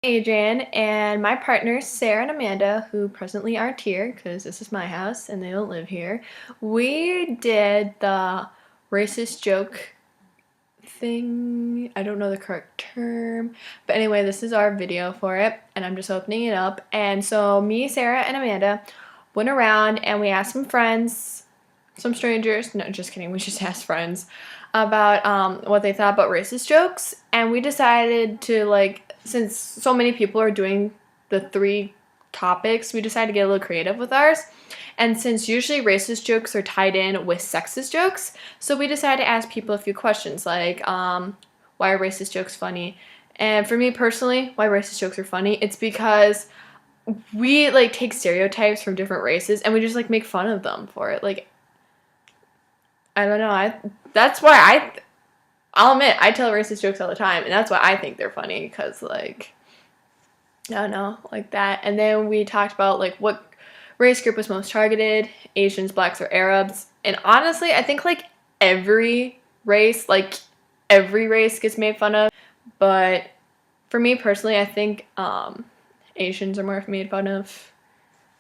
Adrian and my partners Sarah and Amanda, who presently aren't here because this is my house and they don't live here. We did the racist joke thing. I don't know the correct term, but anyway, this is our video for it, and I'm just opening it up. And so me, Sarah, and Amanda went around and we asked some friends, some strangers. No, just kidding. We just asked friends about what they thought about racist jokes, and we decided to since so many people are doing the three topics, we decided to get a little creative with ours. And since usually racist jokes are tied in with sexist jokes, so we decided to ask people a few questions like, why are racist jokes funny? And for me personally, why racist jokes are funny, it's because we take stereotypes from different races and we just make fun of them for it. I don't know. That's why I'll admit I tell racist jokes all the time, and that's why I think they're funny because I don't know, like that. And then we talked about what race group was most targeted: Asians, blacks, or Arabs. And honestly, I think every race, every race gets made fun of. But for me personally, I think Asians are more made fun of.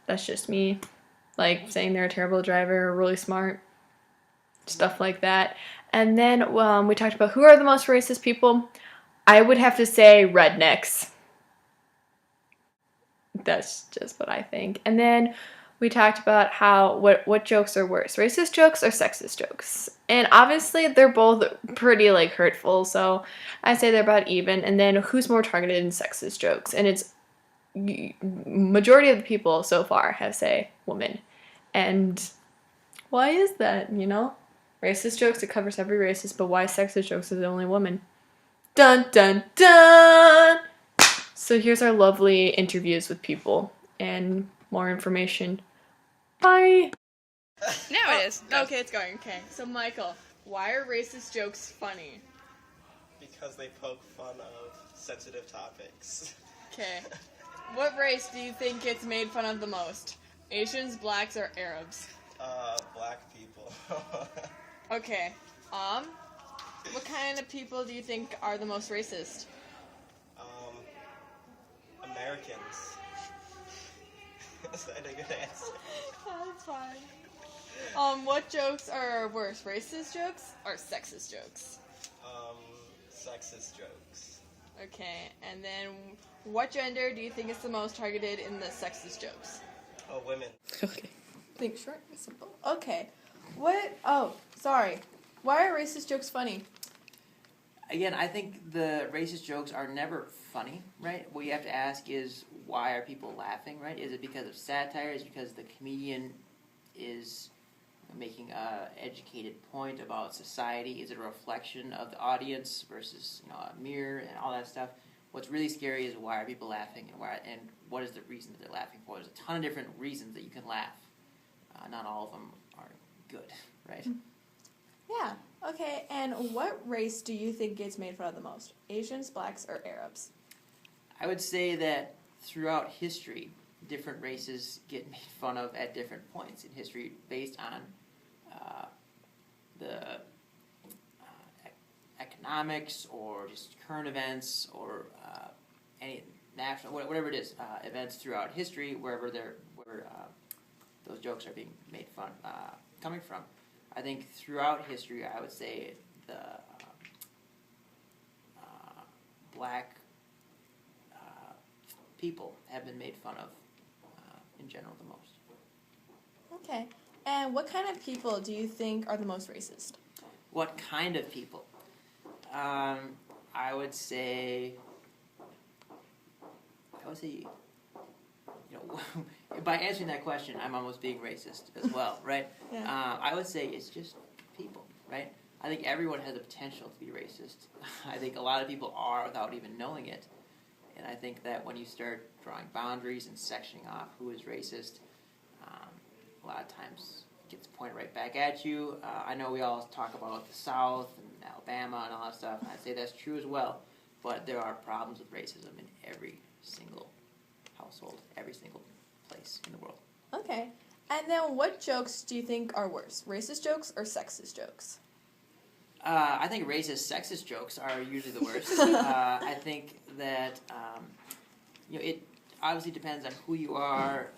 That's just me, saying they're a terrible driver or really smart, stuff like that. And then we talked about who are the most racist people. I would have to say rednecks. That's just what I think. And then we talked about what jokes are worse, racist jokes or sexist jokes. And obviously they're both pretty hurtful, so I say they're about even. And then who's more targeted in sexist jokes? And it's majority of the people so far have say women. And why is that, Racist jokes, it covers every racist, but why sexist jokes is the only woman? Dun dun dun! So here's our lovely interviews with people and more information. Bye! Now it is. Okay, it's going. Okay, so Michael, why are racist jokes funny? Because they poke fun of sensitive topics. Okay. What race do you think gets made fun of the most? Asians, blacks, or Arabs? Black people. Okay. What kind of people do you think are the most racist? Americans. Is that a good answer? That's fine. What jokes are worse, racist jokes or sexist jokes? Sexist jokes. Okay, and then what gender do you think is the most targeted in the sexist jokes? Oh, women. Okay. Think short and simple. Okay. Sorry. Why are racist jokes funny? Again, I think the racist jokes are never funny, right? What you have to ask is, why are people laughing, right? Is it because of satire? Is it because the comedian is making an educated point about society? Is it a reflection of the audience versus a mirror and all that stuff? What's really scary is, why are people laughing, and what is the reason that they're laughing for? There's a ton of different reasons that you can laugh. Not all of them are good, right? Yeah. Okay, and what race do you think gets made fun of the most? Asians, blacks, or Arabs? I would say that throughout history, different races get made fun of at different points in history based on the economics or just current events or any national, whatever it is, events throughout history, where those jokes are being made fun, coming from. I think throughout history, I would say the black people have been made fun of in general the most. Okay. And what kind of people do you think are the most racist? What kind of people? I would say, by answering that question, I'm almost being racist as well, right? Yeah. I would say it's just people, right? I think everyone has the potential to be racist. I think a lot of people are without even knowing it. And I think that when you start drawing boundaries and sectioning off who is racist, a lot of times it gets pointed right back at you. I know we all talk about the South and Alabama and all that stuff, and I'd say that's true as well. But there are problems with racism in every single household, every single place in the world. Okay. And then what jokes do you think are worse, racist jokes or sexist jokes? I think racist, sexist jokes are usually the worst. I think that it obviously depends on who you are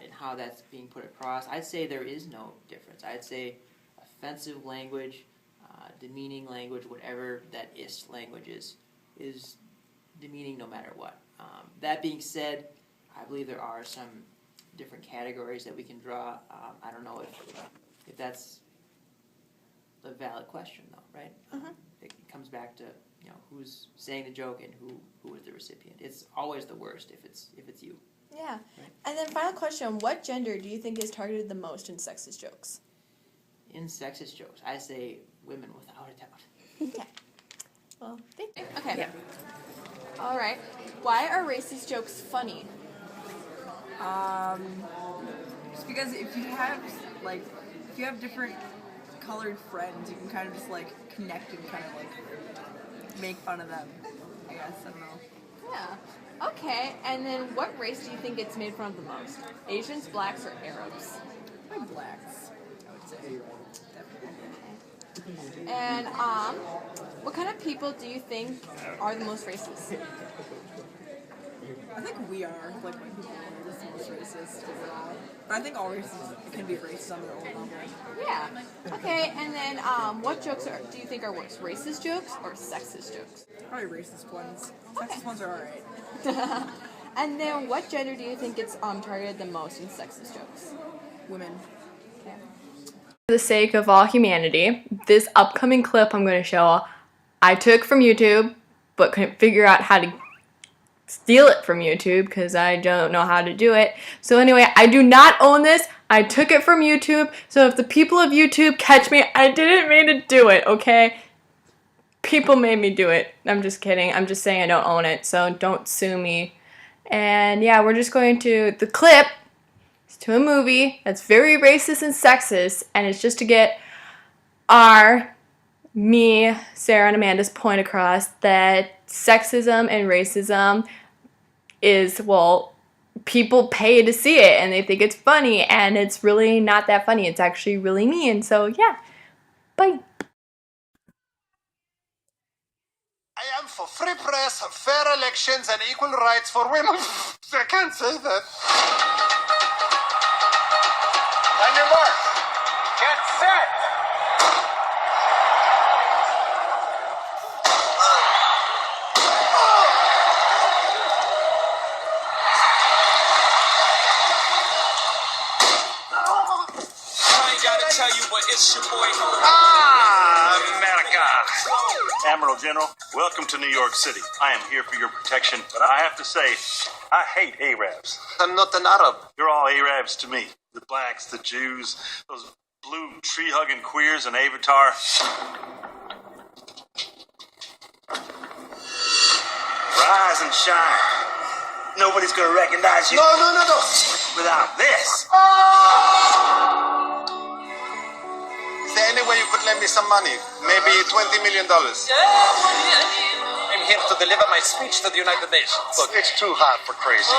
and how that's being put across. I'd say there is no difference. I'd say offensive language, demeaning language, whatever that ist language is demeaning no matter what. That being said, I believe there are some different categories that we can draw. I don't know if that's a valid question, though, right? It comes back to who's saying the joke and who is the recipient. It's always the worst if it's you. Yeah. Right. And then final question, what gender do you think is targeted the most in sexist jokes? In sexist jokes, I say women without a doubt. Okay. Well, thank you. Okay. Yeah. All right. Why are racist jokes funny? Just because if you have different colored friends, you can kind of just like connect and kind of like make fun of them. I guess, I don't know. Yeah. Okay. And then what race do you think gets made fun of the most? Asians, blacks, or Arabs? Probably blacks, I would say. Definitely. And what kind of people do you think are the most racist? I think we are, like, when people are just the most racist overall. But I think all races can be racist on their own level. Yeah. Okay, and then what jokes do you think are worse, racist jokes or sexist jokes? Probably racist ones. Sexist ones are alright. And then what gender do you think gets targeted the most in sexist jokes? Women. Okay. For the sake of all humanity, this upcoming clip I'm going to show I took from YouTube, but couldn't figure out how to steal it from YouTube because I don't know how to do it. So anyway, I do not own this. I took it from YouTube. So if the people of YouTube catch me, I didn't mean to do it, okay? People made me do it. I'm just kidding. I'm just saying I don't own it, so don't sue me. And yeah, we're just going to, the clip is to a movie that's very racist and sexist, and it's just to get me, Sarah, and Amanda's point across that sexism and racism is, well, people pay to see it and they think it's funny, and it's really not that funny. It's actually really mean. So yeah, bye. I am for free press, fair elections, and equal rights for women. I can't say that. On your mark. Get set. Tell you, but it's your boy. America. Admiral General, welcome to New York City. I am here for your protection, but I have to say, I hate Arabs. I'm not an Arab. You're all Arabs to me. The blacks, the Jews, those blue tree-hugging queers and Avatar. Rise and shine. Nobody's gonna recognize you. No. Without this. Is there any way you could lend me some money? Maybe $20 million. I'm here to deliver my speech to the United Nations. Look, it's too hot for crazy.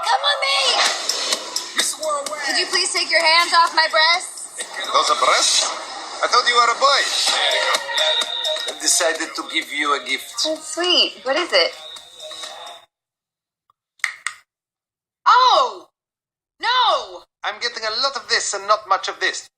Come on, mate. Miss Worldwide. Could you please take your hands off my breasts? Those are breasts? I thought you were a boy. I've decided to give you a gift. That's sweet. What is it? Oh! No! I'm getting a lot of this and not much of this.